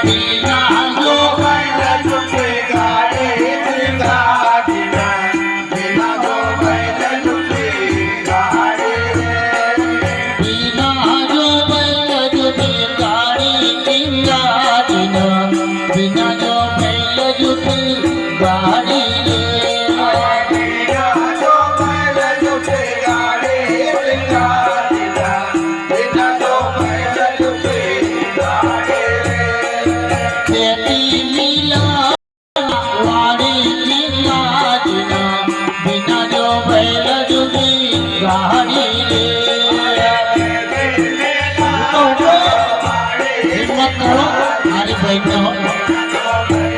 बिना जो बैल जुटे गाड़ी बिना जो बैल जुटे गाड़ी बिना जो बैल जुटे गाड़ी बिना जो बैल जुटे गाड़ी हिम्मत करो हमारी बहन